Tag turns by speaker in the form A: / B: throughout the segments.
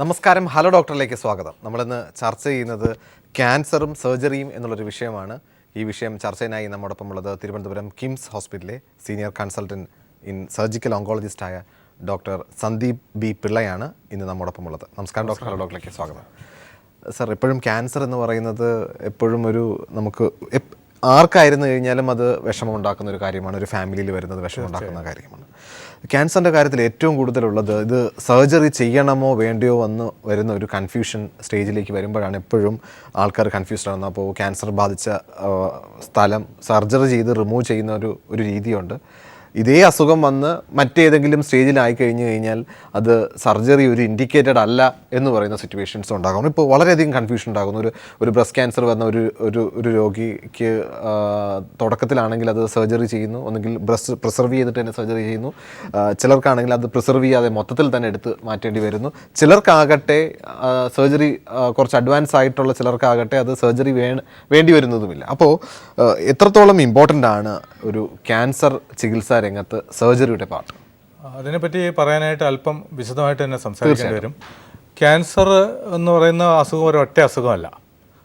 A: നമസ്കാരം, ഹലോ ഡോക്ടറിലേക്ക് സ്വാഗതം. നമ്മളിന്ന് ചർച്ച ചെയ്യുന്നത് ക്യാൻസറും സർജറിയും എന്നുള്ളൊരു വിഷയമാണ്. ഈ വിഷയം ചർച്ചയിനായി നമ്മോടൊപ്പം ഉള്ളത് തിരുവനന്തപുരം കിംസ് ഹോസ്പിറ്റലിലെ സീനിയർ കൺസൾട്ടൻറ്റ് ഇൻ സർജിക്കൽ ഓങ്കോളജിസ്റ്റായ ഡോക്ടർ സന്ദീപ് ബി പിള്ളയാണ് ഇന്ന് നമ്മോടൊപ്പം ഉള്ളത്. നമസ്കാരം ഡോക്ടർ. ഹലോ ഡോക്ടറിലേക്ക് സ്വാഗതം. സർ, എപ്പോഴും ക്യാൻസർ എന്ന് പറയുന്നത് എപ്പോഴും ഒരു നമുക്ക് ആർക്കായിരുന്നു കഴിഞ്ഞാലും അത് വിഷമം ഉണ്ടാക്കുന്ന ഒരു കാര്യമാണ്. ഒരു ഫാമിലിയിൽ വരുന്നത് വിഷമം ഉണ്ടാക്കുന്ന കാര്യമാണ്. ക്യാൻസറിൻ്റെ കാര്യത്തിൽ ഏറ്റവും കൂടുതലുള്ളത് ഇത് സർജറി ചെയ്യണമോ വേണ്ടയോ എന്ന് വരുന്ന ഒരു കൺഫ്യൂഷൻ സ്റ്റേജിലേക്ക് വരുമ്പോഴാണ് എപ്പോഴും ആൾക്കാർ കൺഫ്യൂസ്ഡ് ആവുന്നത്. അപ്പോൾ ക്യാൻസർ ബാധിച്ച സ്ഥലം സർജറി ചെയ്ത് റിമൂവ് ചെയ്യുന്ന ഒരു രീതിയുണ്ട്. ഇതേ അസുഖം വന്ന് മറ്റേതെങ്കിലും സ്റ്റേജിലായി കഴിഞ്ഞു കഴിഞ്ഞാൽ അത് സർജറി ഒരു ഇൻഡിക്കേറ്റഡ് അല്ല എന്ന് പറയുന്ന സിറ്റുവേഷൻസ് ഉണ്ടാകുന്നു. ഇപ്പോൾ വളരെയധികം കൺഫ്യൂഷൻ ഉണ്ടാകുന്നു. ഒരു ബ്രസ്റ്റ് ക്യാൻസർ വന്ന ഒരു രോഗിക്ക് തുടക്കത്തിലാണെങ്കിൽ അത് സർജറി ചെയ്യുന്നു, ഒന്നുകിൽ ബ്രസ്റ്റ് പ്രിസർവ് ചെയ്തിട്ട് തന്നെ സർജറി ചെയ്യുന്നു. ചിലർക്കാണെങ്കിൽ അത് പ്രിസർവ് ചെയ്യാതെ മൊത്തത്തിൽ തന്നെ എടുത്ത് മാറ്റേണ്ടി വരുന്നു. ചിലർക്കാകട്ടെ സർജറി കുറച്ച് അഡ്വാൻസ് ആയിട്ടുള്ള ചിലർക്കാകട്ടെ അത് സർജറി വേണ്ടി വരുന്നതുമില്ല. അപ്പോൾ എത്രത്തോളം ഇമ്പോർട്ടൻ്റ് ആണ് ഒരു ക്യാൻസർ ചികിത്സാ രംഗത്ത് സർജറിയുടെ പാർട്ട്?
B: അതിനെപ്പറ്റി പറയാനായിട്ട് അല്പം വിശദമായിട്ട് തന്നെ സംസാരിക്കേണ്ടി വരും. ക്യാൻസർ എന്ന് പറയുന്ന അസുഖം ഒരൊറ്റ അസുഖമല്ല.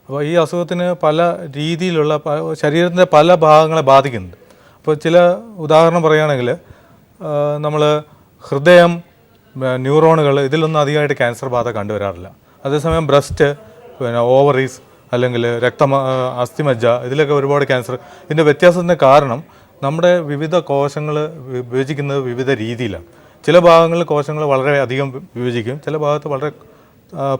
B: അപ്പോൾ ഈ അസുഖത്തിന് പല രീതിയിലുള്ള ശരീരത്തിൻ്റെ പല ഭാഗങ്ങളെ ബാധിക്കുന്നുണ്ട്. അപ്പോൾ ചില ഉദാഹരണം പറയുകയാണെങ്കിൽ നമ്മൾ ഹൃദയം, ന്യൂറോണുകൾ, ഇതിലൊന്നും അധികമായിട്ട് ക്യാൻസർ ബാധ കണ്ടുവരാറില്ല. അതേസമയം ബ്രസ്റ്റ്, ഓവറീസ് അല്ലെങ്കിൽ അസ്ഥിമജ്ജ, ഇതിലൊക്കെ ഒരുപാട് ക്യാൻസർ. ഇതിൻ്റെ വ്യത്യാസത്തിൻ്റെ കാരണം നമ്മുടെ വിവിധ കോശങ്ങൾ വിഭജിക്കുന്നത് വിവിധ രീതിയിലാണ്. ചില ഭാഗങ്ങളിൽ കോശങ്ങൾ വളരെ അധികം വിഭജിക്കും, ചില ഭാഗത്ത് വളരെ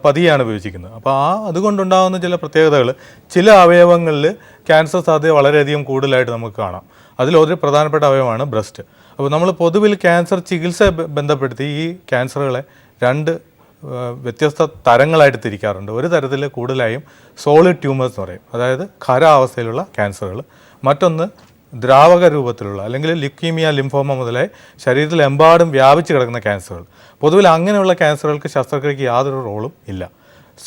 B: പതിയാണ് വിഭജിക്കുന്നത്. അപ്പോൾ അതുകൊണ്ടുണ്ടാകുന്ന ചില പ്രത്യേകതകൾ, ചില അവയവങ്ങളിൽ ക്യാൻസർ സാധ്യത വളരെയധികം കൂടുതലായിട്ട് നമുക്ക് കാണാം. അതിലൊരു പ്രധാനപ്പെട്ട അവയവമാണ് ബ്രസ്റ്റ്. അപ്പോൾ നമ്മൾ പൊതുവിൽ ക്യാൻസർ ചികിത്സ ബന്ധപ്പെടുത്തി ഈ ക്യാൻസറുകളെ രണ്ട് വ്യത്യസ്ത തരങ്ങളായിട്ട് തിരിക്കാറുണ്ട്. ഒരു തരത്തിൽ കൂടുതലായും സോളിഡ് ട്യൂമേഴ്സ് എന്ന് പറയും, അതായത് ഖരാവസ്ഥയിലുള്ള ക്യാൻസറുകൾ. മറ്റൊന്ന് ദ്രാവക രൂപത്തിലുള്ള അല്ലെങ്കിൽ ലുക്കീമിയ, ലിംഫോമ മുതലായി ശരീരത്തിലെമ്പാടും വ്യാപിച്ച് കിടക്കുന്ന ക്യാൻസറുകൾ. പൊതുവിൽ അങ്ങനെയുള്ള ക്യാൻസറുകൾക്ക് ശസ്ത്രക്രിയയ്ക്ക് യാതൊരു റോളും ഇല്ല.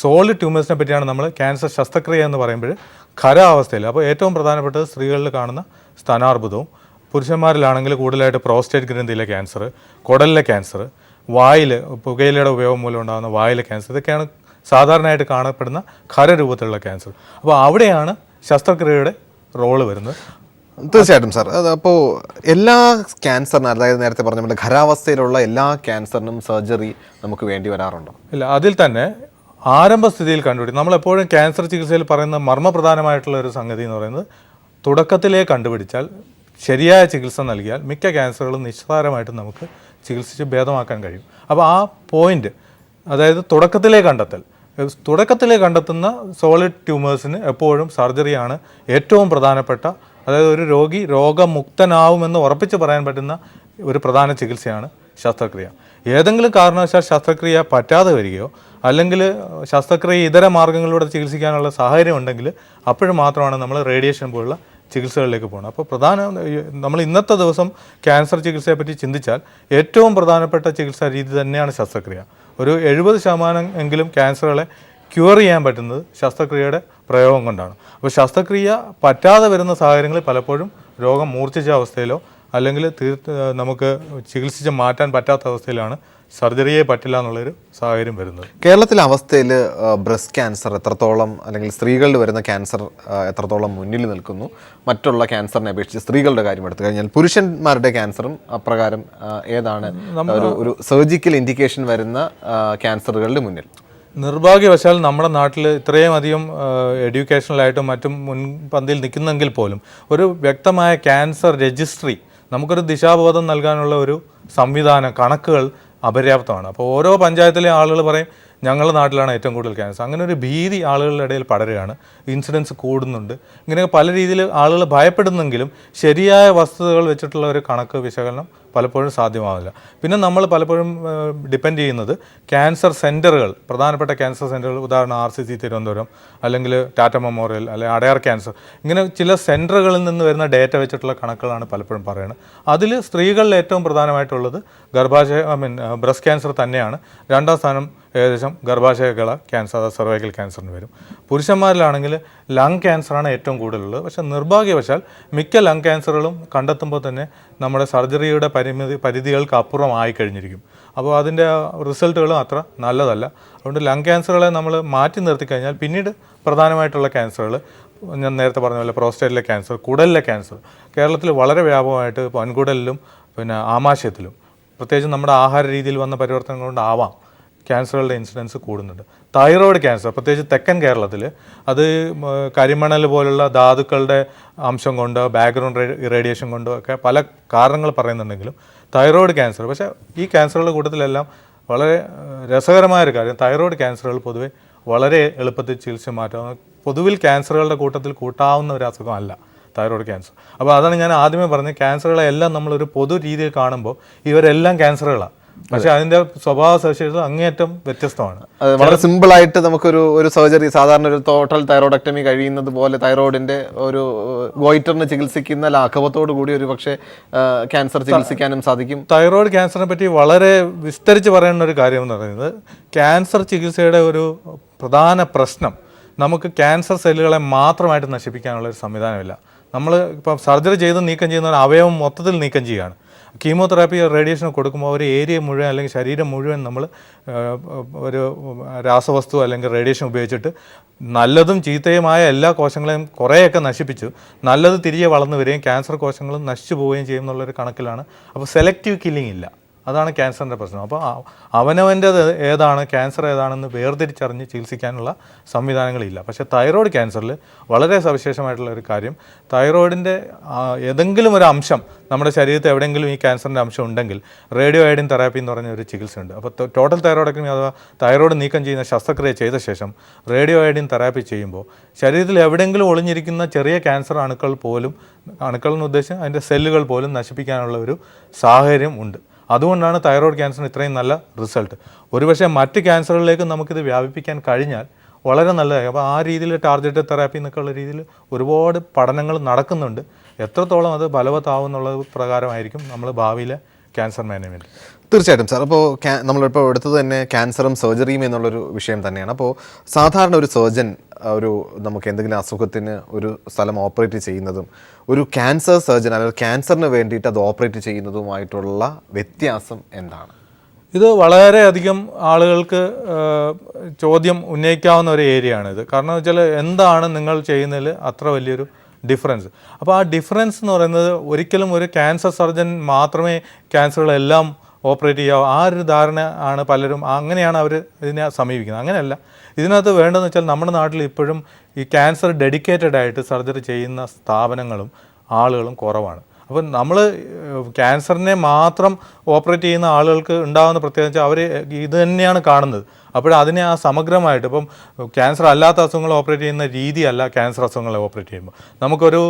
B: സോളിഡ് ട്യൂമേഴ്സിനെ പറ്റിയാണ് നമ്മൾ ക്യാൻസർ ശസ്ത്രക്രിയ എന്ന് പറയുമ്പോൾ ഖരാവസ്ഥയിൽ. അപ്പോൾ ഏറ്റവും പ്രധാനപ്പെട്ടത് സ്ത്രീകളിൽ കാണുന്ന സ്തനാർബുദവും, പുരുഷന്മാരിലാണെങ്കിൽ കൂടുതലായിട്ട് പ്രോസ്റ്റേറ്റ് ഗ്രന്ഥിയിലെ ക്യാൻസർ, കുടലിലെ ക്യാൻസർ, വായിൽ പുകയിലയുടെ ഉപയോഗം മൂലം ഉണ്ടാകുന്ന വായിലെ ക്യാൻസർ, ഇതൊക്കെയാണ് സാധാരണയായിട്ട് കാണപ്പെടുന്ന ഖരരൂപത്തിലുള്ള ക്യാൻസർ. അപ്പോൾ അവിടെയാണ് ശസ്ത്രക്രിയയുടെ റോള് വരുന്നത്.
A: തീർച്ചയായിട്ടും സാർ. അപ്പോൾ എല്ലാ ക്യാൻസറിനും, അതായത് നേരത്തെ പറഞ്ഞ പോലെ ഖരാവസ്ഥയിലുള്ള എല്ലാ ക്യാൻസറിനും സർജറി നമുക്ക് വേണ്ടി വരാറുണ്ടോ?
B: ഇല്ല. അതിൽ തന്നെ ആരംഭസ്ഥിതിയിൽ കണ്ടുപിടിക്കും. നമ്മളെപ്പോഴും ക്യാൻസർ ചികിത്സയിൽ പറയുന്ന മർമ്മപ്രധാനമായിട്ടുള്ള ഒരു സംഗതി എന്ന് പറയുന്നത്, തുടക്കത്തിലേ കണ്ടുപിടിച്ചാൽ ശരിയായ ചികിത്സ നൽകിയാൽ മിക്ക ക്യാൻസറുകളും നിസ്സാരമായിട്ട് നമുക്ക് ചികിത്സിച്ച് ഭേദമാക്കാൻ കഴിയും. അപ്പോൾ ആ പോയിന്റ്, അതായത് തുടക്കത്തിലേ കണ്ടെത്തുന്ന സോളിഡ് ട്യൂമേഴ്സിന് എപ്പോഴും സർജറിയാണ് ഏറ്റവും പ്രധാനപ്പെട്ട, അതായത് ഒരു രോഗി രോഗമുക്തനാവുമെന്ന് ഉറപ്പിച്ച് പറയാൻ പറ്റുന്ന ഒരു പ്രധാന ചികിത്സയാണ് ശസ്ത്രക്രിയ. ഏതെങ്കിലും കാരണവശാൽ ശസ്ത്രക്രിയ പറ്റാതെ വരികയോ അല്ലെങ്കിൽ ശസ്ത്രക്രിയ ഇതര മാർഗ്ഗങ്ങളിലൂടെ ചികിത്സിക്കാനുള്ള സാഹചര്യം ഉണ്ടെങ്കിൽ അപ്പോഴും മാത്രമാണ് നമ്മൾ റേഡിയേഷൻ പോലുള്ള ചികിത്സകളിലേക്ക് പോകണം. അപ്പോൾ നമ്മൾ ഇന്നത്തെ ദിവസം ക്യാൻസർ ചികിത്സയെപ്പറ്റി ചിന്തിച്ചാൽ ഏറ്റവും പ്രധാനപ്പെട്ട ചികിത്സാ രീതി തന്നെയാണ് ശസ്ത്രക്രിയ. ഒരു 70% എങ്കിലും ക്യാൻസറുകളെ ക്യൂർ ചെയ്യാൻ പറ്റുന്നത് ശസ്ത്രക്രിയയുടെ പ്രയോഗം കൊണ്ടാണ്. അപ്പോൾ ശസ്ത്രക്രിയ പറ്റാതെ വരുന്ന സാഹചര്യങ്ങളിൽ പലപ്പോഴും രോഗം മൂർച്ഛിച്ച അവസ്ഥയിലോ അല്ലെങ്കിൽ നമുക്ക് ചികിത്സിച്ച് മാറ്റാൻ പറ്റാത്ത അവസ്ഥയിലാണ് സർജറിയെ പറ്റില്ല എന്നുള്ളൊരു സാഹചര്യം വരുന്നത്.
A: കേരളത്തിലെ അവസ്ഥയിൽ ബ്രസ്റ്റ് ക്യാൻസർ എത്രത്തോളം, അല്ലെങ്കിൽ സ്ത്രീകളിൽ വരുന്ന ക്യാൻസർ എത്രത്തോളം മുന്നിൽ നിൽക്കുന്നു? മറ്റുള്ള ക്യാൻസറിനെ അപേക്ഷിച്ച് സ്ത്രീകളുടെ കാര്യം എടുത്തു കഴിഞ്ഞാൽ പുരുഷന്മാരുടെ ക്യാൻസറും അപ്രകാരം ഏതാണ് ഒരു സർജിക്കൽ ഇൻഡിക്കേഷൻ വരുന്ന ക്യാൻസറുകളുടെ മുന്നിൽ?
B: നിർഭാഗ്യവശാൽ നമ്മുടെ നാട്ടിൽ ഇത്രയും അധികം എഡ്യൂക്കേഷണലായിട്ടും മറ്റും മുൻപന്തിയിൽ നിൽക്കുന്നെങ്കിൽ പോലും ഒരു വ്യക്തമായ ക്യാൻസർ രജിസ്ട്രി, നമുക്കൊരു ദിശാബോധം നൽകാനുള്ള ഒരു സംവിധാനം, കണക്കുകൾ അപര്യാപ്തമാണ്. അപ്പോൾ ഓരോ പഞ്ചായത്തിലെ ആളുകൾ പറയും ഞങ്ങളുടെ നാട്ടിലാണ് ഏറ്റവും കൂടുതൽ ക്യാൻസർ. അങ്ങനെ ഒരു ഭീതി ആളുകളുടെ ഇടയിൽ പടരുകയാണ്. ഇൻസിഡൻസ് കൂടുന്നുണ്ട്. ഇങ്ങനെ പല രീതിയിൽ ആളുകൾ ഭയപ്പെടുന്നെങ്കിലും ശരിയായ വസ്തുതകൾ വെച്ചിട്ടുള്ള ഒരു കണക്ക് വിശകലനം പലപ്പോഴും സാധ്യമാവില്ല. പിന്നെ നമ്മൾ പലപ്പോഴും ഡിപ്പെൻഡ് ചെയ്യുന്നത് ക്യാൻസർ സെൻറ്ററുകൾ, പ്രധാനപ്പെട്ട ക്യാൻസർ സെൻറ്ററുകൾ, ഉദാഹരണം RCC തിരുവനന്തപുരം, അല്ലെങ്കിൽ ടാറ്റ മെമ്മോറിയൽ, അല്ലെങ്കിൽ അടയാർ ക്യാൻസർ, ഇങ്ങനെ ചില സെൻറ്ററുകളിൽ നിന്ന് വരുന്ന ഡേറ്റ വെച്ചിട്ടുള്ള കണക്കുകളാണ് പലപ്പോഴും പറയുന്നത്. അതിൽ സ്ത്രീകളിൽ ഏറ്റവും പ്രധാനമായിട്ടുള്ളത് ബ്രസ്റ്റ് ക്യാൻസർ തന്നെയാണ്. രണ്ടാം സ്ഥാനം ഏകദേശം ഗർഭാശയകള ക്യാൻസർ, അതായത് സെർവൈക്കൽ ക്യാൻസറിന് വരും. പുരുഷന്മാരിലാണെങ്കിൽ ലങ് ക്യാൻസറാണ് ഏറ്റവും കൂടുതലുള്ളത്. പക്ഷേ നിർഭാഗ്യവശാൽ മിക്ക ലങ് ക്യാൻസറുകളും കണ്ടെത്തുമ്പോൾ തന്നെ നമ്മുടെ സർജറിയുടെ പരിധികൾക്ക് അപ്പുറമായി കഴിഞ്ഞിരിക്കും. അപ്പോൾ അതിൻ്റെ റിസൾട്ടുകളും അത്ര നല്ലതല്ല. അതുകൊണ്ട് ലങ് ക്യാൻസറുകളെ നമ്മൾ മാറ്റി നിർത്തി കഴിഞ്ഞാൽ പിന്നീട് പ്രധാനമായിട്ടുള്ള ക്യാൻസറുകൾ, ഞാൻ നേരത്തെ പറഞ്ഞ പോലെ പ്രോസ്റ്റേറ്റിലെ ക്യാൻസർ, കുടലിലെ ക്യാൻസർ കേരളത്തിൽ വളരെ വ്യാപകമായിട്ട് വൻകുടലിലും പിന്നെ ആമാശയത്തിലും, പ്രത്യേകിച്ച് നമ്മുടെ ആഹാര രീതിയിൽ വന്ന പരിവർത്തനങ്ങൾ കൊണ്ടാവാം ക്യാൻസറുകളുടെ ഇൻസിഡൻസ് കൂടുന്നുണ്ട്. തൈറോയ്ഡ് ക്യാൻസർ പ്രത്യേകിച്ച് തെക്കൻ കേരളത്തിൽ അത് കരിമണൽ പോലുള്ള ധാതുക്കളുടെ അംശം കൊണ്ട്, ബാക്ക്ഗ്രൗണ്ട് റേഡിയേഷൻ കൊണ്ടോ ഒക്കെ പല കാരണങ്ങൾ പറയുന്നുണ്ടെങ്കിലും തൈറോയ്ഡ് ക്യാൻസർ, പക്ഷേ ഈ ക്യാൻസറുകളുടെ കൂട്ടത്തിലെല്ലാം വളരെ രസകരമായൊരു കാര്യം, തൈറോയ്ഡ് ക്യാൻസറുകൾ പൊതുവെ വളരെ എളുപ്പത്തിൽ ചികിത്സ മാറ്റാവുന്ന, പൊതുവിൽ ക്യാൻസറുകളുടെ കൂട്ടത്തിൽ കൂട്ടാവുന്ന ഒരു അസുഖമല്ല തൈറോയ്ഡ് ക്യാൻസർ. അപ്പോൾ അതാണ് ഞാൻ ആദ്യമേ പറഞ്ഞത്, ക്യാൻസറുകളെല്ലാം നമ്മളൊരു പൊതു രീതിയിൽ കാണുമ്പോൾ ഇവരെല്ലാം ക്യാൻസറുകളാണ്. പക്ഷെ അതിന്റെ സ്വഭാവ സവിശേഷത അങ്ങേയറ്റം വ്യത്യസ്തമാണ്.
A: വളരെ സിമ്പിൾ ആയിട്ട് നമുക്കൊരു സർജറി, സാധാരണ ഒരു ടോട്ടൽ തൈറോയിഡക്ടമി കഴിയുന്നത് പോലെ തൈറോയിഡിന്റെ ഒരു ഗോയിറ്ററിന് ചികിത്സിക്കുന്ന ലാഘവത്തോടു കൂടി ഒരു പക്ഷേ ക്യാൻസർ ചികിത്സിക്കാനും സാധിക്കും.
B: തൈറോയിഡ് ക്യാൻസറിനെ പറ്റി വളരെ വിസ്തരിച്ച് പറയുന്ന ഒരു കാര്യം എന്ന് പറയുന്നത്, ക്യാൻസർ ചികിത്സയുടെ ഒരു പ്രധാന പ്രശ്നം നമുക്ക് ക്യാൻസർ സെല്ലുകളെ മാത്രമായിട്ട് നശിപ്പിക്കാനുള്ള ഒരു സംവിധാനമില്ല. നമ്മൾ ഇപ്പം സർജറി ചെയ്ത് നീക്കം ചെയ്യുന്ന അവയവം മൊത്തത്തിൽ നീക്കം ചെയ്യുകയാണ്. കീമോതെറാപ്പി, റേഡിയേഷൻ കൊടുക്കുമ്പോൾ ഒരു ഏരിയ മുഴുവൻ അല്ലെങ്കിൽ ശരീരം മുഴുവൻ നമ്മൾ ഒരു രാസവസ്തു അല്ലെങ്കിൽ റേഡിയേഷൻ ഉപയോഗിച്ചിട്ട് നല്ലതും ചീത്തയുമായ എല്ലാ കോശങ്ങളെയും കുറേയൊക്കെ നശിപ്പിച്ചു നല്ലത് തിരികെ വളർന്നു വരികയും ക്യാൻസർ കോശങ്ങളും നശിച്ചു പോവുകയും ചെയ്യും എന്നുള്ളൊരു കണക്കിലാണ്. അപ്പോൾ സെലക്റ്റീവ് കില്ലിംഗ് ഇല്ല. അതാണ് ക്യാൻസറിൻ്റെ പ്രശ്നം. അപ്പോൾ അവനവൻ്റേത് ഏതാണ്, ക്യാൻസർ ഏതാണെന്ന് വേർതിരിച്ചറിഞ്ഞ് ചികിത്സിക്കാനുള്ള സംവിധാനങ്ങളില്ല. പക്ഷേ തൈറോയ്ഡ് ക്യാൻസറിൽ വളരെ സവിശേഷമായിട്ടുള്ള ഒരു കാര്യം, തൈറോയിഡിൻ്റെ ഏതെങ്കിലും ഒരു അംശം നമ്മുടെ ശരീരത്തിൽ എവിടെയെങ്കിലും ഈ ക്യാൻസറിൻ്റെ അംശം ഉണ്ടെങ്കിൽ റേഡിയോ അയോഡിൻ തെറാപ്പി എന്ന് പറഞ്ഞ ഒരു ചികിത്സയുണ്ട്. അപ്പോൾ ടോട്ടൽ തൈറോയിഡക്ടമി അഥവാ തൈറോയ്ഡ് നീക്കം ചെയ്യുന്ന ശസ്ത്രക്രിയ ചെയ്ത ശേഷം റേഡിയോ അയോഡിൻ തെറാപ്പി ചെയ്യുമ്പോൾ ശരീരത്തിൽ എവിടെയെങ്കിലും ഒളിഞ്ഞിരിക്കുന്ന ചെറിയ ക്യാൻസർ അണുക്കൾ പോലും, അണുക്കൾ എന്ന് ഉദ്ദേശിച്ച് അതിൻ്റെ സെല്ലുകൾ പോലും നശിപ്പിക്കാനുള്ള ഒരു സാഹചര്യം ഉണ്ട്. അതുകൊണ്ടാണ് തൈറോയ്ഡ് ക്യാൻസറിന് ഇത്രയും നല്ല റിസൾട്ട്. ഒരുപക്ഷെ മറ്റ് ക്യാൻസറുകളിലേക്ക് നമുക്കിത് വ്യാപിപ്പിക്കാൻ കഴിഞ്ഞാൽ വളരെ നല്ലതായി. അപ്പോൾ ആ രീതിയിൽ ടാർഗറ്റഡ് തെറാപ്പി എന്നൊക്കെയുള്ള രീതിയിൽ ഒരുപാട് പഠനങ്ങൾ നടക്കുന്നുണ്ട്. എത്രത്തോളം അത് ഫലവത്താവും എന്നുള്ളത് പ്രകാരമായിരിക്കും നമ്മൾ ഭാവിയിലെ ക്യാൻസർ മാനേജ്മെൻറ്റ്.
A: തീർച്ചയായിട്ടും സാർ. അപ്പോൾ നമ്മളിപ്പോൾ എടുത്തത് തന്നെ ക്യാൻസറും സർജറിയും എന്നുള്ളൊരു വിഷയം തന്നെയാണ്. അപ്പോൾ സാധാരണ ഒരു സർജൻ നമുക്ക് എന്തെങ്കിലും അസുഖത്തിന് ഒരു സ്ഥലം ഓപ്പറേറ്റ് ചെയ്യുന്നതും ഒരു ക്യാൻസർ സർജൻ അല്ലെങ്കിൽ ക്യാൻസറിന് വേണ്ടിയിട്ട് അത് ഓപ്പറേറ്റ് ചെയ്യുന്നതുമായിട്ടുള്ള വ്യത്യാസം എന്താണ്?
B: ഇത് വളരെയധികം ആളുകൾക്ക് ചോദ്യം ഉന്നയിക്കാവുന്ന ഒരു ഏരിയ ആണിത്. കാരണം വെച്ചാൽ എന്താണ് നിങ്ങൾ ചെയ്യുന്നതിൽ അത്ര വലിയൊരു ഡിഫറൻസ്? അപ്പോൾ ആ ഡിഫറൻസ് എന്ന് പറയുന്നത്, ഒരിക്കലും ഒരു ക്യാൻസർ സർജൻ മാത്രമേ ക്യാൻസറുകളെല്ലാം ഓപ്പറേറ്റ് ചെയ്യാവൂ, ആ ഒരു ധാരണ ആണ് പലരും, അങ്ങനെയാണ് അവർ ഇതിനെ സമീപിക്കുന്നത്. അങ്ങനെയല്ല. ഇതിനകത്ത് വേണ്ടതെന്ന് വെച്ചാൽ നമ്മുടെ നാട്ടിൽ ഇപ്പോഴും ഈ ക്യാൻസർ ഡെഡിക്കേറ്റഡ് ആയിട്ട് സർജറി ചെയ്യുന്ന സ്ഥാപനങ്ങളും ആളുകളും കുറവാണ്. അപ്പം നമ്മൾ ക്യാൻസറിനെ മാത്രം ഓപ്പറേറ്റ് ചെയ്യുന്ന ആളുകൾക്ക് ഉണ്ടാകുന്ന പ്രത്യേകത വെച്ചാൽ അവർ ഇത് തന്നെയാണ് കാണുന്നത്. അപ്പോൾ അതിനെ ആ സമഗ്രമായിട്ട്, ഇപ്പം ക്യാൻസർ അല്ലാത്ത അസുഖങ്ങൾ ഓപ്പറേറ്റ് ചെയ്യുന്ന രീതിയല്ല ക്യാൻസർ അസുഖങ്ങളെ ഓപ്പറേറ്റ് ചെയ്യുമ്പോൾ നമുക്കൊരു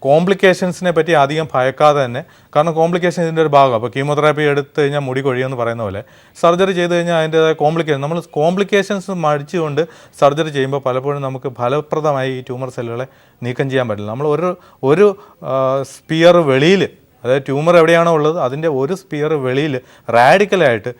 B: കോംപ്ലിക്കേഷൻസിനെ പറ്റി അധികം ഭയക്കാതെ തന്നെ, കാരണം കോംപ്ലിക്കേഷൻ ഇതിൻ്റെ ഒരു ഭാഗം. അപ്പോൾ കീമോതെറാപ്പി എടുത്തു കഴിഞ്ഞാൽ മുടി കൊഴിയുമെന്ന് പറയുന്ന പോലെ സർജറി ചെയ്ത് കഴിഞ്ഞാൽ അതിൻ്റേതായ നമ്മൾ കോംപ്ലിക്കേഷൻസ് മടിച്ചുകൊണ്ട് സർജറി ചെയ്യുമ്പോൾ പലപ്പോഴും നമുക്ക് ഫലപ്രദമായി ഈ ട്യൂമർ സെല്ലുകളെ നീക്കം ചെയ്യാൻ പറ്റില്ല. നമ്മൾ ഒരു സ്പിയർ വെളിയിൽ, അതായത് ട്യൂമർ എവിടെയാണോ ഉള്ളത് അതിൻ്റെ ഒരു സ്പിയർ വെളിയിൽ റാഡിക്കലായിട്ട്,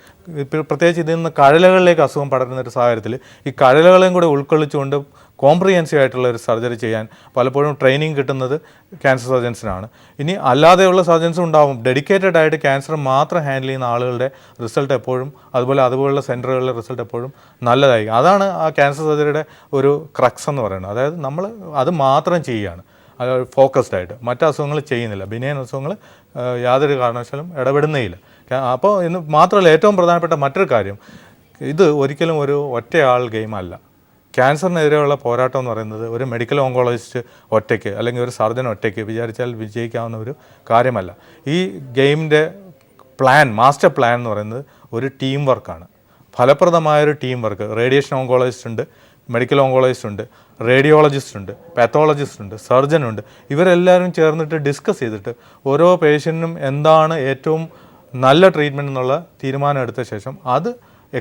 B: പ്രത്യേകിച്ച് ഇതിൽ നിന്ന് കഴലകളിലേക്ക് അസുഖം പടരുന്ന ഒരു സാഹചര്യത്തിൽ ഈ കഴലകളെയും കൂടെ ഉൾക്കൊള്ളിച്ചുകൊണ്ട് കോംപ്രിഹെൻസീവ് ആയിട്ടുള്ള ഒരു സർജറി ചെയ്യാൻ പലപ്പോഴും ട്രെയിനിങ് കിട്ടുന്നത് ക്യാൻസർ സർജൻസിനാണ്. ഇനി അല്ലാതെയുള്ള സർജൻസും ഉണ്ടാവും. ഡെഡിക്കേറ്റഡ് ആയിട്ട് ക്യാൻസർ മാത്രം ഹാൻഡിൽ ചെയ്യുന്ന ആളുകളുടെ റിസൾട്ട് എപ്പോഴും, അതുപോലുള്ള സെൻറ്ററുകളിലെ റിസൾട്ട് എപ്പോഴും നല്ലതായി. അതാണ് ആ ക്യാൻസർ സർജറിയുടെ ഒരു ക്രക്സ് എന്ന് പറയുന്നത്. അതായത് നമ്മൾ അത് മാത്രം ചെയ്യുകയാണ്, ഫോക്കസ്ഡ് ആയിട്ട്. മറ്റ് അസുഖങ്ങൾ ചെയ്യുന്നില്ല, ബിനൈൻ അസുഖങ്ങൾ യാതൊരു കാരണവശാലും ഇടപെടുന്നേയില്ല. അപ്പോൾ ഇന്ന് മാത്രമല്ല, ഏറ്റവും പ്രധാനപ്പെട്ട മറ്റൊരു കാര്യം, ഇത് ഒരിക്കലും ഒരു ഒറ്റയാൾ ഗെയിമല്ല. ക്യാൻസറിനെതിരെയുള്ള പോരാട്ടം എന്ന് പറയുന്നത് ഒരു മെഡിക്കൽ ഓങ്കോളജിസ്റ്റ് ഒറ്റയ്ക്ക് അല്ലെങ്കിൽ ഒരു സർജൻ ഒറ്റയ്ക്ക് വിചാരിച്ചാൽ വിജയിക്കാവുന്ന ഒരു കാര്യമല്ല. ഈ ഗെയിമിൻ്റെ മാസ്റ്റർ പ്ലാൻ എന്ന് പറയുന്നത് ഒരു ടീം വർക്കാണ്, ഫലപ്രദമായൊരു ടീം വർക്ക്. റേഡിയേഷൻ ഓങ്കോളജിസ്റ്റ് ഉണ്ട്, മെഡിക്കൽ ഓങ്കോളജിസ്റ്റ് ഉണ്ട്, റേഡിയോളജിസ്റ്റ് ഉണ്ട്, പാത്തോളജിസ്റ്റ് ഉണ്ട്, സർജൻ ഉണ്ട്. ഇവരെല്ലാവരും ചേർന്നിട്ട് ഡിസ്കസ് ചെയ്തിട്ട് ഓരോ പേഷ്യൻറ്റിനും എന്താണ് ഏറ്റവും നല്ല ട്രീറ്റ്മെൻറ്റ് എന്നുള്ള തീരുമാനം എടുത്ത ശേഷം അത്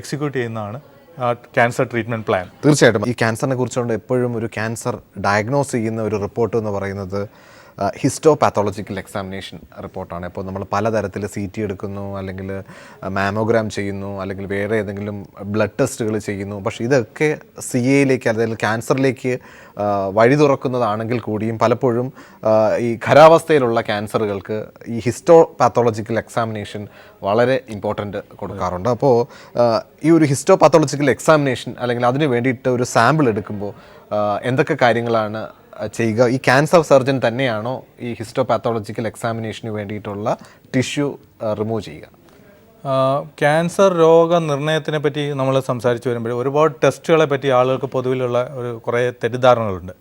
B: എക്സിക്യൂട്ട് ചെയ്യുന്നതാണ് ക്യാൻസർ ട്രീറ്റ്മെൻറ്റ് പ്ലാൻ.
A: തീർച്ചയായിട്ടും ഈ ക്യാൻസറിനെ കുറിച്ചുകൊണ്ട് എപ്പോഴും ഒരു ക്യാൻസർ ഡയഗ്നോസ് ചെയ്യുന്ന ഒരു റിപ്പോർട്ട് എന്ന് പറയുന്നത് ഹിസ്റ്റോപാത്തോളജിക്കൽ എക്സാമിനേഷൻ റിപ്പോർട്ടാണ്. ഇപ്പോൾ നമ്മൾ പലതരത്തിൽ CT എടുക്കുന്നു, അല്ലെങ്കിൽ മാമോഗ്രാം ചെയ്യുന്നു, അല്ലെങ്കിൽ വേറെ ഏതെങ്കിലും ബ്ലഡ് ടെസ്റ്റുകൾ ചെയ്യുന്നു. പക്ഷേ ഇതൊക്കെ CAയിലേക്ക് അല്ലെങ്കിൽ ക്യാൻസറിലേക്ക് വഴി തുറക്കുന്നതാണെങ്കിൽ കൂടിയും പലപ്പോഴും ഈ ഖരാവസ്ഥയിലുള്ള ക്യാൻസറുകൾക്ക് ഈ ഹിസ്റ്റോപാത്തോളജിക്കൽ എക്സാമിനേഷൻ വളരെ ഇമ്പോർട്ടൻ്റ് കൊടുക്കാറുണ്ട്. അപ്പോൾ ഈ ഒരു ഹിസ്റ്റോപാത്തോളജിക്കൽ എക്സാമിനേഷൻ അല്ലെങ്കിൽ അതിന് വേണ്ടിയിട്ട് ഒരു സാമ്പിൾ എടുക്കുമ്പോൾ എന്തൊക്കെ കാര്യങ്ങളാണ് ചെയ്യുക? ഈ ക്യാൻസർ സർജൻ തന്നെയാണോ ഈ ഹിസ്റ്റോപാത്തോളജിക്കൽ എക്സാമിനേഷന് വേണ്ടിയിട്ടുള്ള ടിഷ്യൂ റിമൂവ് ചെയ്യുക?
B: ക്യാൻസർ രോഗനിർണയത്തിനെ പറ്റി നമ്മൾ സംസാരിച്ച് വരുമ്പോൾ ഒരുപാട് ടെസ്റ്റുകളെ പറ്റി ആളുകൾക്ക് പൊതുവിലുള്ള കുറേ തെറ്റിദ്ധാരണകളുണ്ട്.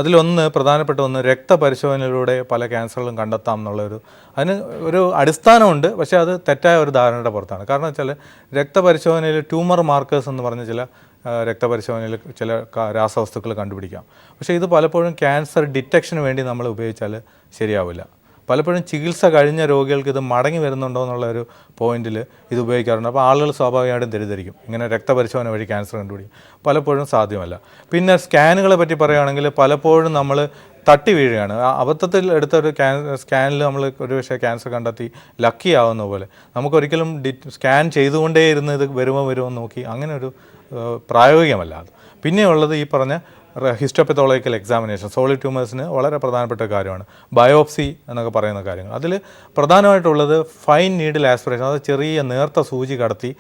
B: അതിലൊന്ന് പ്രധാനപ്പെട്ട ഒന്ന് രക്തപരിശോധനയിലൂടെ പല ക്യാൻസറുകളും കണ്ടെത്താം അതിന് ഒരു അടിസ്ഥാനമുണ്ട്. പക്ഷേ അത് തെറ്റായ ഒരു ധാരണയുടെ പുറത്താണ്. കാരണം വെച്ചാൽ രക്തപരിശോധനയിൽ ട്യൂമർ മാർക്കേഴ്സ് എന്ന് പറഞ്ഞ ചില രക്തപരിശോധനയിൽ ചില രാസവസ്തുക്കൾ കണ്ടുപിടിക്കാം. പക്ഷേ ഇത് പലപ്പോഴും ക്യാൻസർ ഡിറ്റക്ഷന് വേണ്ടി നമ്മൾ ഉപയോഗിച്ചാൽ ശരിയാവില്ല. പലപ്പോഴും ചികിത്സ കഴിഞ്ഞ രോഗികൾക്ക് ഇത് മടങ്ങി വരുന്നുണ്ടോ എന്നുള്ള ഒരു പോയിന്റിൽ ഇത് ഉപയോഗിക്കാറുണ്ട്. അപ്പോൾ ആളുകൾ സ്വാഭാവികമായിട്ടും തെറ്റിദ്ധരിക്കും, ഇങ്ങനെ രക്തപരിശോധന വഴി ക്യാൻസർ കണ്ടുപിടിക്കും. പലപ്പോഴും സാധ്യമല്ല. പിന്നെ സ്കാനുകളെ പറ്റി പറയുകയാണെങ്കിൽ പലപ്പോഴും നമ്മൾ തട്ടി വീഴുകയാണ്. അബദ്ധത്തിൽ എടുത്തൊരു സ്കാനിൽ നമ്മൾ ഒരു പക്ഷേ ക്യാൻസർ കണ്ടെത്തി ലക്കി ആവുന്ന പോലെ നമുക്കൊരിക്കലും സ്കാൻ ചെയ്തുകൊണ്ടേ ഇരുന്ന് ഇത് വരുമോ നോക്കി അങ്ങനെ ഒരു പ്രായോഗികമല്ല അത്. പിന്നെയുള്ളത് ഈ പറഞ്ഞ ഹിസ്റ്റോപത്തോളജിക്കൽ എക്സാമിനേഷൻ സോളിഡ് ട്യൂമേഴ്സിന് വളരെ പ്രധാനപ്പെട്ട കാര്യമാണ്. ബയോപ്സി എന്നൊക്കെ പറയുന്ന കാര്യങ്ങൾ. അതിൽ പ്രധാനമായിട്ടുള്ളത് ഫൈൻ നീഡിൽ ആസ്പിറേഷൻ, അത് ചെറിയ നേർത്ത സൂചി കടത്തി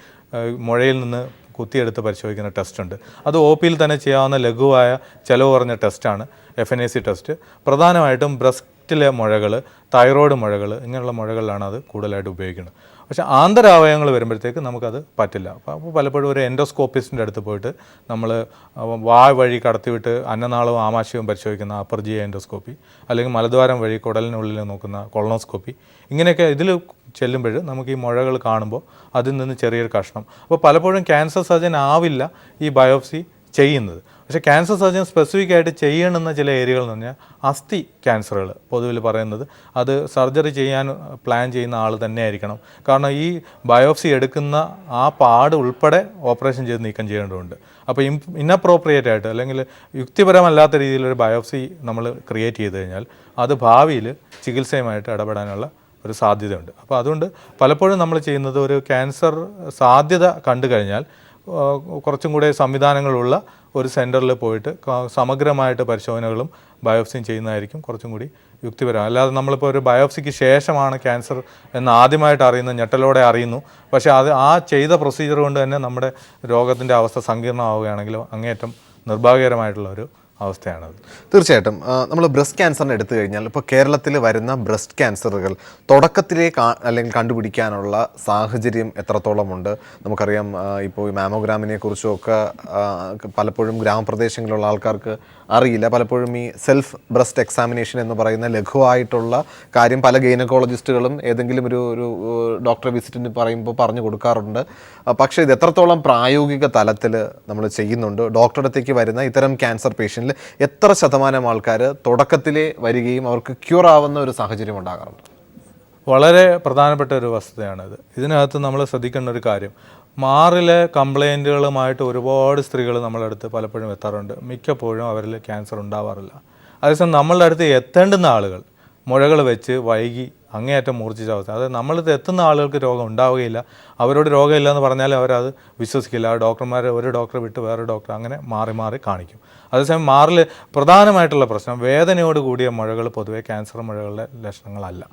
B: മുഴയിൽ നിന്ന് കുത്തിയെടുത്ത് പരിശോധിക്കുന്ന ടെസ്റ്റുണ്ട്. അത് OPയിൽ തന്നെ ചെയ്യാവുന്ന ലഘുവായ ചിലവ് കുറഞ്ഞ ടെസ്റ്റാണ് FNAC ടെസ്റ്റ്. പ്രധാനമായിട്ടും ബ്രസ്റ്റിലെ മുഴകൾ, തൈറോയ്ഡ് മുഴകൾ, ഇങ്ങനെയുള്ള മുഴകളിലാണ് അത് കൂടുതലായിട്ട് ഉപയോഗിക്കുന്നത്. പക്ഷേ ആന്തരാവയവങ്ങൾ വരുമ്പോഴത്തേക്ക് നമുക്കത് പറ്റില്ല. അപ്പോൾ പലപ്പോഴും ഒരു എൻഡോസ്കോപ്പിസ്റ്റിൻ്റെ അടുത്ത് പോയിട്ട് നമ്മൾ വഴി കടത്തിവിട്ട് അന്നനാളവും ആമാശയവും പരിശോധിക്കുന്ന അപ്പർ GI എൻഡോസ്കോപ്പി, അല്ലെങ്കിൽ മലദ്വാരം വഴി കുടലിനുള്ളിൽ നോക്കുന്ന കൊളോണോസ്കോപ്പി, ഇങ്ങനെയൊക്കെ ഇതിൽ ചെല്ലുമ്പോൾ നമുക്ക് ഈ മുഴകൾ കാണുമ്പോൾ അതിൽ നിന്ന് ചെറിയൊരു കഷ്ണം. അപ്പോൾ പലപ്പോഴും ക്യാൻസർ സർജൻ ആവില്ല ഈ ബയോപ്സി ചെയ്യുന്നത്. പക്ഷേ ക്യാൻസർ സർജൻ സ്പെസിഫിക് ആയിട്ട് ചെയ്യണമെന്ന ചില ഏരിയകൾ എന്ന് പറഞ്ഞാൽ അസ്ഥി ക്യാൻസറുകൾ പൊതുവിൽ പറയുന്നത് അത് സർജറി ചെയ്യാൻ പ്ലാൻ ചെയ്യുന്ന ആൾ തന്നെ ആയിരിക്കണം. കാരണം ഈ ബയോപ്സി എടുക്കുന്ന ആ പാട് ഉൾപ്പെടെ ഓപ്പറേഷൻ ചെയ്ത് നീക്കം ചെയ്യേണ്ടതുണ്ട്. അപ്പോൾ ഇന്നപ്രോപ്രിയേറ്റ് ആയിട്ട് അല്ലെങ്കിൽ യുക്തിപരമല്ലാത്ത രീതിയിലൊരു ബയോപ്സി നമ്മൾ ക്രിയേറ്റ് ചെയ്ത് കഴിഞ്ഞാൽ അത് ഭാവിയിൽ ചികിത്സയുമായിട്ട് ഇടപെടാനുള്ള ഒരു സാധ്യതയുണ്ട്. അപ്പോൾ അതുകൊണ്ട് പലപ്പോഴും നമ്മൾ ചെയ്യുന്നത് ഒരു ക്യാൻസർ സാധ്യത കണ്ടു കഴിഞ്ഞാൽ കുറച്ചും കൂടെ സംവിധാനങ്ങളുള്ള ഒരു സെൻറ്ററിൽ പോയിട്ട് സമഗ്രമായിട്ട് പരിശോധനകളും ബയോപ്സിയും ചെയ്യുന്നതായിരിക്കും കുറച്ചും കൂടി യുക്തിപരം. അല്ലാതെ നമ്മളിപ്പോൾ ഒരു ബയോപ്സിക്ക് ശേഷമാണ് ക്യാൻസർ എന്ന് ആദ്യമായിട്ട് അറിയുന്നത്, ഞെട്ടലോടെ അറിയുന്നു. പക്ഷേ ആ ചെയ്ത പ്രൊസീജിയർ കൊണ്ട് തന്നെ നമ്മുടെ രോഗത്തിൻ്റെ അവസ്ഥ സങ്കീർണമാവുകയാണെങ്കിൽ അങ്ങേയറ്റം നിർഭാഗ്യകരമായിട്ടുള്ള ഒരു അവസ്ഥയാണത്.
A: തീർച്ചയായിട്ടും നമ്മൾ ബ്രസ്റ്റ് ക്യാൻസറിനെ എടുത്തു കഴിഞ്ഞാൽ ഇപ്പോൾ കേരളത്തിൽ വരുന്ന ബ്രസ്റ്റ് ക്യാൻസറുകൾ തുടക്കത്തിലേ അല്ലെങ്കിൽ കണ്ടുപിടിക്കാനുള്ള സാഹചര്യം എത്രത്തോളമുണ്ട്? നമുക്കറിയാം ഇപ്പോൾ ഈ മാമോഗ്രാമിനെ കുറിച്ചൊക്കെ പലപ്പോഴും ഗ്രാമപ്രദേശങ്ങളിലുള്ള ആൾക്കാർക്ക് അറിയില്ല. പലപ്പോഴും ഈ സെൽഫ് ബ്രസ്റ്റ് എക്സാമിനേഷൻ എന്ന് പറയുന്ന ലഘുവായിട്ടുള്ള കാര്യം പല ഗൈനക്കോളജിസ്റ്റുകളും ഏതെങ്കിലും ഒരു ഡോക്ടറെ വിസിറ്റിന് പറയുമ്പോൾ പറഞ്ഞു കൊടുക്കാറുണ്ട്. പക്ഷേ ഇത് എത്രത്തോളം പ്രായോഗിക തലത്തിൽ നമ്മൾ ചെയ്യുന്നുണ്ട്? ഡോക്ടറുടെ അടുത്തേക്ക് വരുന്ന ഇത്തരം ക്യാൻസർ പേഷ്യൻ്റിൽ എത്ര ശതമാനം ആൾക്കാർ തുടക്കത്തിലേ വരികയും അവർക്ക് ക്യൂർ ആവുന്ന ഒരു സാഹചര്യം ഉണ്ടാകാറുണ്ട്?
B: വളരെ പ്രധാനപ്പെട്ട ഒരു വസ്തുതയാണിത്. ഇതിനകത്ത് നമ്മൾ ശ്രദ്ധിക്കേണ്ട ഒരു കാര്യം, മാറിലെ കംപ്ലയിൻറ്റുകളുമായിട്ട് ഒരുപാട് സ്ത്രീകൾ നമ്മളുടെ അടുത്ത് പലപ്പോഴും എത്താറുണ്ട്. മിക്കപ്പോഴും അവരിൽ ക്യാൻസർ ഉണ്ടാവാറില്ല. അതേസമയം നമ്മളുടെ അടുത്ത് എത്തേണ്ടുന്ന ആളുകൾ മുഴകൾ വെച്ച് വൈകി അങ്ങേയറ്റം മൂർച്ഛിച്ച അവസ്ഥ. അതായത് നമ്മളിത് എത്തുന്ന ആളുകൾക്ക് രോഗം ഉണ്ടാവുകയില്ല. അവരോട് രോഗമില്ല എന്ന് പറഞ്ഞാൽ അവരത് വിശ്വസിക്കില്ല. ഡോക്ടർമാർ ഒരു ഡോക്ടറെ വിട്ട് വേറെ ഡോക്ടർ അങ്ങനെ മാറി മാറി കാണിക്കും. അതേസമയം മാറിൽ പ്രധാനമായിട്ടുള്ള പ്രശ്നം വേദനയോട് കൂടിയ മുഴകൾ പൊതുവേ ക്യാൻസർ മുഴകളുടെ ലക്ഷണങ്ങളല്ല.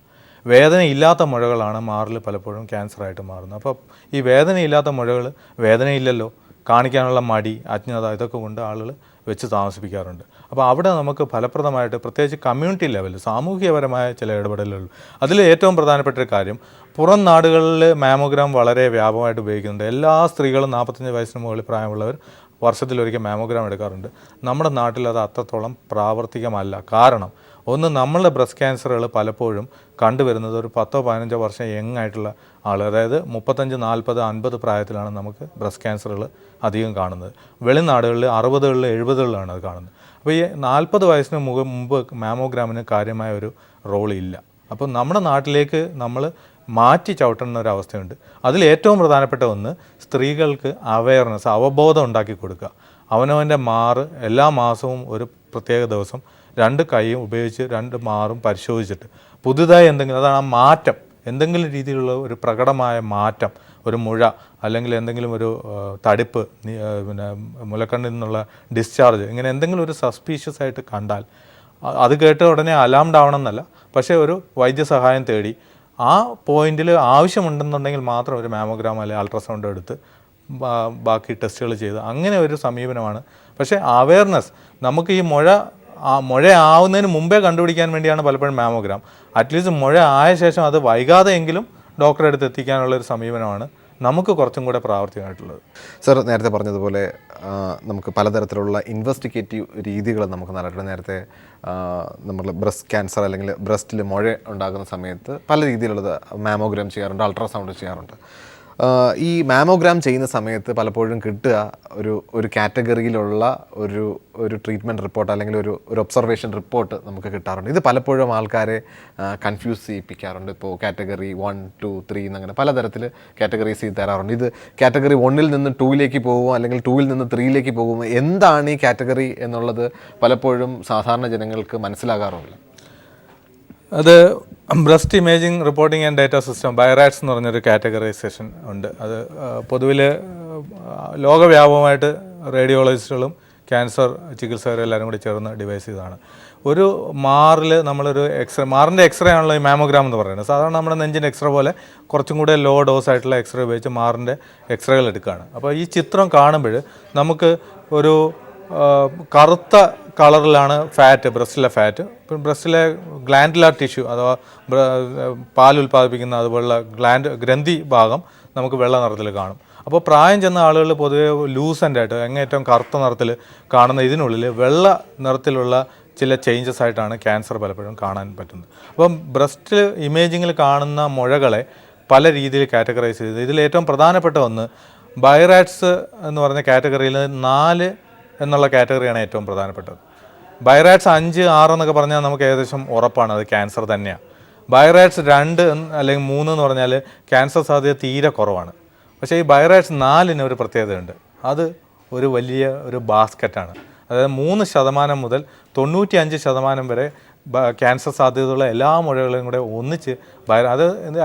B: വേദനയില്ലാത്ത മുഴകളാണ് മാറിൽ പലപ്പോഴും ക്യാൻസറായിട്ട് മാറുന്നത്. അപ്പോൾ ഈ വേദനയില്ലാത്ത മുഴകൾ വേദനയില്ലല്ലോ, കാണിക്കാനുള്ള മടി, അജ്ഞത, ഇതൊക്കെ കൊണ്ട് ആളുകൾ വെച്ച് താമസിപ്പിക്കാറുണ്ട്. അപ്പോൾ അവിടെ നമുക്ക് ഫലപ്രദമായിട്ട് പ്രത്യേകിച്ച് കമ്മ്യൂണിറ്റി ലെവലിൽ സാമൂഹികപരമായ ചില ഇടപെടലുകൾ. അതിൽ ഏറ്റവും പ്രധാനപ്പെട്ട ഒരു കാര്യം, പുറം നാടുകളിൽ മാമോഗ്രാം വളരെ വ്യാപകമായിട്ട് ഉപയോഗിക്കുന്നുണ്ട്. എല്ലാ സ്ത്രീകളും 45 വയസ്സിന് മുകളിൽ പ്രായമുള്ളവർ വർഷത്തിലൊരിക്കൽ മാമോഗ്രാം എടുക്കാറുണ്ട്. നമ്മുടെ നാട്ടിൽ അത് അത്രത്തോളം പ്രാവർത്തികമല്ല. കാരണം ഒന്ന്, നമ്മളുടെ ബ്രസ്റ്റ് ക്യാൻസറുകൾ പലപ്പോഴും കണ്ടുവരുന്നത് ഒരു 10-15 വർഷം യങ് ആയിട്ടുള്ള ആൾ, അതായത് 35, 40, 50 പ്രായത്തിലാണ് നമുക്ക് ബ്രസ്റ്റ് ക്യാൻസറുകൾ അധികം കാണുന്നത്. വെളിനാടുകളിൽ 60-കളിൽ 70-കളിലാണ് അത് കാണുന്നത്. അപ്പോൾ ഈ 40 വയസ്സിന് മുമ്പ് മാമോഗ്രാമിന് കാര്യമായ ഒരു റോളില്ല. അപ്പോൾ നമ്മുടെ നാട്ടിലേക്ക് നമ്മൾ മാറ്റി ചവിട്ടുന്ന ഒരു അവസ്ഥയുണ്ട്. അതിൽ ഏറ്റവും പ്രധാനപ്പെട്ട ഒന്ന്, സ്ത്രീകൾക്ക് അവബോധം ഉണ്ടാക്കി കൊടുക്കുക. അവനവൻ്റെ എല്ലാ മാസവും ഒരു പ്രത്യേക ദിവസം രണ്ട് കൈയും ഉപയോഗിച്ച് രണ്ട് മാറും പരിശോധിച്ചിട്ട് പുതുതായി എന്തെങ്കിലും, അതാണ് ആ മാറ്റം, എന്തെങ്കിലും രീതിയിലുള്ള ഒരു പ്രകടമായ മാറ്റം, ഒരു മുഴ അല്ലെങ്കിൽ എന്തെങ്കിലും ഒരു തടിപ്പ്, പിന്നെ മുലക്കണ്ണിൽ നിന്നുള്ള ഡിസ്ചാർജ്, ഇങ്ങനെ എന്തെങ്കിലും ഒരു സസ്പീഷ്യസ് ആയിട്ട് കണ്ടാൽ അത് കേട്ട ഉടനെ അലാംഡ് ആവണം എന്നല്ല, പക്ഷേ ഒരു വൈദ്യസഹായം തേടി ആ പോയിന്റിൽ ആവശ്യമുണ്ടെന്നുണ്ടെങ്കിൽ മാത്രം ഒരു മാമോഗ്രാം അല്ലെങ്കിൽ അൾട്രാസൗണ്ട് എടുത്ത് ബാക്കി ടെസ്റ്റുകൾ ചെയ്ത് അങ്ങനെ ഒരു സമീപനമാണ്. പക്ഷേ അവയർനെസ് നമുക്ക് ഈ മുഴ ആവുന്നതിന് മുമ്പേ കണ്ടുപിടിക്കാൻ വേണ്ടിയാണ് പലപ്പോഴും മാമോഗ്രാം. അറ്റ്ലീസ്റ്റ് മുഴ ആയ ശേഷം അത് വൈകാതെയെങ്കിലും ഡോക്ടറെ അടുത്ത് എത്തിക്കാനുള്ളൊരു സമീപനമാണ് നമുക്ക് കുറച്ചും കൂടെ പ്രാവർത്തികമായിട്ടുള്ളത്.
A: സർ നേരത്തെ പറഞ്ഞതുപോലെ നമുക്ക് പലതരത്തിലുള്ള ഇൻവെസ്റ്റിഗേറ്റീവ് രീതികൾ നമുക്ക് നടക്കണം. നേരത്തെ നമ്മൾ ബ്രസ്റ്റ് ക്യാൻസർ അല്ലെങ്കിൽ ബ്രസ്റ്റിൽ മുഴ ഉണ്ടാകുന്ന സമയത്ത് പല രീതിയിലുള്ളത് മാമോഗ്രാം ചെയ്യാറുണ്ട്, അൾട്രാസൗണ്ട് ചെയ്യാറുണ്ട്. ഈ മാമോഗ്രാം ചെയ്യുന്ന സമയത്ത് പലപ്പോഴും കിട്ടുക ഒരു കാറ്റഗറിയിലുള്ള ഒരു ട്രീറ്റ്മെൻറ്റ് റിപ്പോർട്ട് അല്ലെങ്കിൽ ഒരു ഒബ്സർവേഷൻ റിപ്പോർട്ട് നമുക്ക് കിട്ടാറുണ്ട്. ഇത് പലപ്പോഴും ആൾക്കാരെ കൺഫ്യൂസ് ചെയ്യിപ്പിക്കാറുണ്ട്. ഇപ്പോൾ കാറ്റഗറി 1, 2, 3 എന്നങ്ങനെ പലതരത്തിൽ കാറ്റഗറീസ് ചെയ്ത് തരാറുണ്ട്. ഇത് കാറ്റഗറി 1-ൽ നിന്ന് 2-ലേക്ക് പോകുമോ അല്ലെങ്കിൽ 2-ൽ നിന്ന് 3-ലേക്ക് പോകുമോ, എന്താണ് ഈ കാറ്റഗറി എന്നുള്ളത് പലപ്പോഴും സാധാരണ ജനങ്ങൾക്ക് മനസ്സിലാകാറുമില്ല.
B: അത് breast imaging reporting and data system BIRADS എന്ന് പറഞ്ഞൊരു കാറ്റഗറൈസേഷൻ ഉണ്ട്. അത് പൊതുവിൽ ലോകവ്യാപകമായിട്ട് റേഡിയോളജിസ്റ്റുകളും ക്യാൻസർ ചികിത്സകരും എല്ലാവരും കൂടി ചേർന്ന് ഡിവൈസ് ചെയ്തതാണ്. ഒരു മാറിൽ നമ്മളൊരു മാറിൻ്റെ എക്സ്റേ ആണല്ലോ ഈ മാമോഗ്രാം എന്ന് പറയുന്നത്. സാധാരണ നമ്മുടെ നെഞ്ചിൻ്റെ എക്സ്റേ പോലെ കുറച്ചും കൂടെ ലോ ഡോസ് ആയിട്ടുള്ള എക്സ്റേ ഉപയോഗിച്ച് മാറിൻ്റെ എക്സ്റേകൾ എടുക്കുകയാണ്. അപ്പോൾ ഈ ചിത്രം കാണുമ്പോൾ നമുക്ക് ഒരു കറുത്ത കളറിലാണ് ഫാറ്റ്, ബ്രസ്റ്റിലെ ഫാറ്റ്. ഇപ്പം ബ്രസ്റ്റിലെ ഗ്ലാൻഡുലാർ ടിഷ്യൂ അഥവാ പാൽ ഉൽപ്പാദിപ്പിക്കുന്ന അതുപോലുള്ള ഗ്രന്ഥി ഭാഗം നമുക്ക് വെള്ള നിറത്തിൽ കാണും. അപ്പോൾ പ്രായം ചെന്ന ആളുകൾ പൊതുവെ ലൂസൻ്റായിട്ട് അങ്ങേറ്റം കറുത്ത നിറത്തിൽ കാണുന്ന ഇതിനുള്ളിൽ വെള്ള നിറത്തിലുള്ള ചില ചേഞ്ചസ് ആയിട്ടാണ് ക്യാൻസർ പലപ്പോഴും കാണാൻ പറ്റുന്നത്. അപ്പം ബ്രസ്റ്റ് ഇമേജിങ്ങിൽ കാണുന്ന മുഴകളെ പല രീതിയിൽ കാറ്റഗറൈസ് ചെയ്ത് ഇതിൽ ഏറ്റവും പ്രധാനപ്പെട്ട ഒന്ന് ബൈറാറ്റ്സ് എന്ന് പറഞ്ഞ കാറ്റഗറിയിൽ 4 എന്നുള്ള കാറ്റഗറിയാണ് ഏറ്റവും പ്രധാനപ്പെട്ടത്. ബൈറാറ്റ്സ് 5, 6 എന്നൊക്കെ പറഞ്ഞാൽ നമുക്ക് ഏകദേശം ഉറപ്പാണ് അത് ക്യാൻസർ തന്നെയാണ്. ബൈറാറ്റ്സ് 2 അല്ലെങ്കിൽ 3 എന്ന് പറഞ്ഞാൽ ക്യാൻസർ സാധ്യത തീരെ കുറവാണ്. പക്ഷേ ഈ ബൈറാറ്റ്സ് 4-ന് ഒരു പ്രത്യേകതയുണ്ട്. അത് ഒരു വലിയ ഒരു ബാസ്ക്കറ്റാണ്. അതായത് 3% മുതൽ 95% വരെ ക്യാൻസർ സാധ്യതയുള്ള എല്ലാ മുഴകളെയും കൂടെ ഒന്നിച്ച്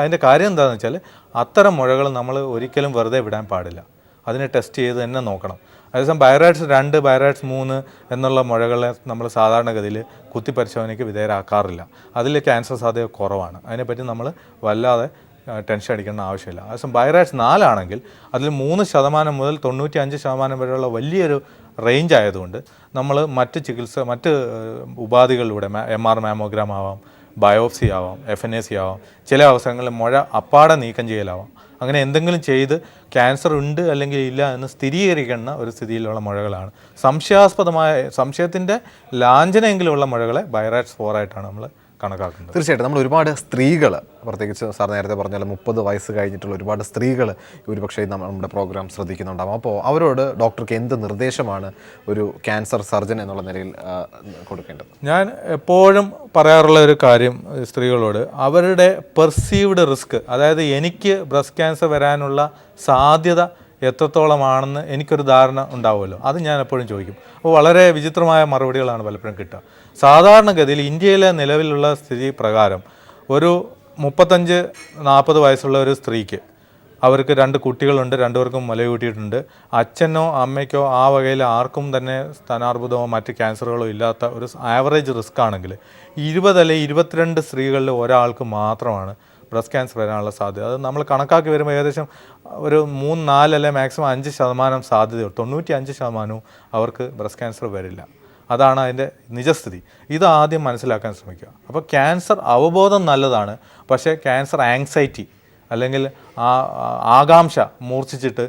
B: അതിൻ്റെ കാര്യം എന്താണെന്ന് വെച്ചാൽ അത്തരം മുഴകൾ നമ്മൾ ഒരിക്കലും വെറുതെ വിടാൻ പാടില്ല. അതിനെ ടെസ്റ്റ് ചെയ്ത് തന്നെ നോക്കണം. അതേസമയം ബൈറാറ്റ്സ് 2, ബൈറാറ്റ്സ് 3 എന്നുള്ള മുഴകളെ നമ്മൾ സാധാരണഗതിയിൽ കുത്തിപ്പരിശോധനയ്ക്ക് വിധേയരാക്കാറില്ല. അതിൽ ക്യാൻസർ സാധ്യത കുറവാണ്. അതിനെപ്പറ്റി നമ്മൾ വല്ലാതെ ടെൻഷൻ അടിക്കേണ്ട ആവശ്യമില്ല. അതേസമയം ബൈറാറ്റ്സ് 4 ആണെങ്കിൽ അതിൽ 3% മുതൽ 95% വരെയുള്ള വലിയൊരു റേഞ്ച് ആയതുകൊണ്ട് നമ്മൾ മറ്റ് ഉപാധികളിലൂടെ MR മാമോഗ്രാം ആവാം, ബയോപ്സി ആവാം, FNAC ആവാം, ചില അവസരങ്ങളിൽ മുഴ അപ്പാടെ നീക്കം ചെയ്യലാവാം. അങ്ങനെ എന്തെങ്കിലും ചെയ്ത് ക്യാൻസർ ഉണ്ട് അല്ലെങ്കിൽ ഇല്ല എന്ന് സ്ഥിരീകരിക്കുന്ന ഒരു സ്ഥിതിയിലുള്ള മുഴകളാണ്. സംശയത്തിൻ്റെ ലാഞ്ചനയെങ്കിലുമുള്ള മുഴകളെ ബൈറാറ്റ്സ് 4 ആയിട്ടാണ് നമ്മൾ കണക്കാക്കുന്നത്.
A: തീർച്ചയായിട്ടും നമ്മൾ ഒരുപാട് സ്ത്രീകൾ, പ്രത്യേകിച്ച് സാർ നേരത്തെ പറഞ്ഞാൽ 30 വയസ്സ് കഴിഞ്ഞിട്ടുള്ള ഒരുപാട് സ്ത്രീകൾ ഒരുപക്ഷേ നമ്മുടെ പ്രോഗ്രാം ശ്രദ്ധിക്കുന്നുണ്ടാകും. അപ്പോൾ അവരോട് ഡോക്ടർക്ക് എന്ത് നിർദ്ദേശമാണ് ഒരു ക്യാൻസർ സർജൻ എന്നുള്ള നിലയിൽ കൊടുക്കേണ്ടത്?
B: ഞാൻ എപ്പോഴും പറയാറുള്ള ഒരു കാര്യം സ്ത്രീകളോട്, അവരുടെ പെർസീവ്ഡ് റിസ്ക്, അതായത് എനിക്ക് ബ്രസ്റ്റ് ക്യാൻസർ വരാനുള്ള സാധ്യത എത്രത്തോളമാണെന്ന് എനിക്കൊരു ധാരണ ഉണ്ടാവുമല്ലോ, അത് ഞാൻ എപ്പോഴും ചോദിക്കും. അപ്പോൾ വളരെ വിചിത്രമായ മറുപടികളാണ് പലപ്പോഴും കിട്ടുക. സാധാരണഗതിയിൽ ഇന്ത്യയിലെ നിലവിലുള്ള സ്ഥിതി പ്രകാരം ഒരു 35-40 വയസ്സുള്ള ഒരു സ്ത്രീക്ക്, അവർക്ക് 2 കുട്ടികളുണ്ട്, 2 പേർക്കും മുലയൂട്ടിയിട്ടുണ്ട്, അച്ഛനോ അമ്മയ്ക്കോ ആ വകയിൽ ആർക്കും തന്നെ സ്ഥാനാർബുദമോ മറ്റ് ക്യാൻസറുകളോ ഇല്ലാത്ത ഒരു ആവറേജ് റിസ്ക് ആണെങ്കിൽ 20 അല്ലെങ്കിൽ 22 സ്ത്രീകളിൽ ഒരാൾക്ക് മാത്രമാണ് ബ്രസ്റ്റ് ക്യാൻസർ വരാനുള്ള സാധ്യത. അത് നമ്മൾ കണക്കാക്കി വരുമ്പോൾ ഏകദേശം ഒരു 3-4 അല്ലെങ്കിൽ മാക്സിമം 5% സാധ്യതയുള്ളൂ. 95% അവർക്ക് ബ്രസ്റ്റ് ക്യാൻസർ വരില്ല. അതാണ് അതിൻ്റെ നിജസ്ഥിതി. ഇത് ആദ്യം മനസ്സിലാക്കാൻ ശ്രമിക്കുക. അപ്പോൾ ക്യാൻസർ അവബോധം നല്ലതാണ്, പക്ഷേ ക്യാൻസർ ആങ്സൈറ്റി അല്ലെങ്കിൽ ആകാംക്ഷ മൂർച്ഛിച്ചിട്ട്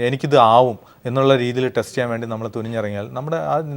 B: എനിക്കിത് ആവും എന്നുള്ള രീതിയിൽ ടെസ്റ്റ് ചെയ്യാൻ വേണ്ടി നമ്മൾ തുനിഞ്ഞിറങ്ങിയാൽ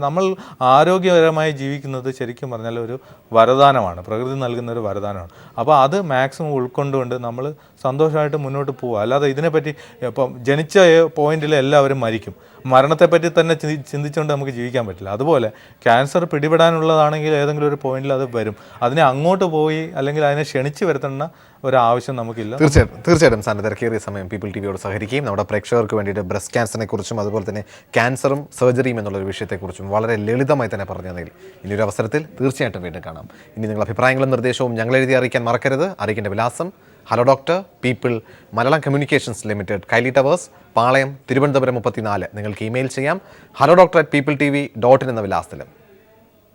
B: നമ്മൾ ആരോഗ്യപരമായി ജീവിക്കുന്നത് ശരിക്കും പറഞ്ഞാൽ ഒരു വരദാനമാണ്, പ്രകൃതി നൽകുന്ന ഒരു വരദാനമാണ്. അപ്പോൾ അത് മാക്സിമം ഉൾക്കൊണ്ടുകൊണ്ട് നമ്മൾ സന്തോഷമായിട്ട് മുന്നോട്ട് പോവുക. അല്ലാതെ ഇതിനെപ്പറ്റി ഇപ്പം ജനിച്ച പോയിന്റിൽ എല്ലാവരും മരിക്കും, മരണത്തെപ്പറ്റി തന്നെ ചിന്തിച്ചുകൊണ്ട് നമുക്ക് ജീവിക്കാൻ പറ്റില്ല. അതുപോലെ ക്യാൻസർ പിടിപെടാനുള്ളതാണെങ്കിൽ ഏതെങ്കിലും ഒരു പോയിന്റിൽ അത് വരും. അതിനെ അങ്ങോട്ട് പോയി അല്ലെങ്കിൽ അതിനെ ക്ഷണിച്ച് വരുത്തേണ്ട ഒരാവശ്യം നമുക്കില്ല.
A: തീർച്ചയായിട്ടും തീർച്ചയായിട്ടും സാറിൻ്റെ തിരക്കേറിയ സമയം പീപ്പിൾ ടി വിയോട് സഹകരിക്കുകയും നമ്മുടെ പ്രേക്ഷകർക്ക് വേണ്ടിയിട്ട് ബ്രസ്റ്റ് ക്യാൻസറിനെ കുറിച്ചും അതുപോലെ തന്നെ ക്യാൻസറും സർജറിയും എന്നുള്ളൊരു വിഷയത്തെക്കുറിച്ചും വളരെ ലളിതമായി തന്നെ പറഞ്ഞു തന്നതിൽ ഇനിയൊരു അവസരത്തിൽ തീർച്ചയായിട്ടും വീണ്ടും കാണാം. ഇനി നിങ്ങൾ അഭിപ്രായങ്ങളും നിർദ്ദേശവും ഞങ്ങൾ എഴുതി അറിയിക്കാൻ മറക്കരുത്. അറിയിക്കേണ്ട വിലാസം hello doctor people Malayalam communications limited, Kaili towers, Palayam, Thiruvananthapuram 34. നിങ്ങൾക്ക് ഇമെയിൽ ചെയ്യാം hello@peopletv.in എന്ന വിലാസത്തിലും.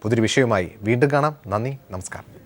A: പുതിയൊരു വിഷയവുമായി വീണ്ടും കാണാം. നന്ദി, നമസ്കാരം.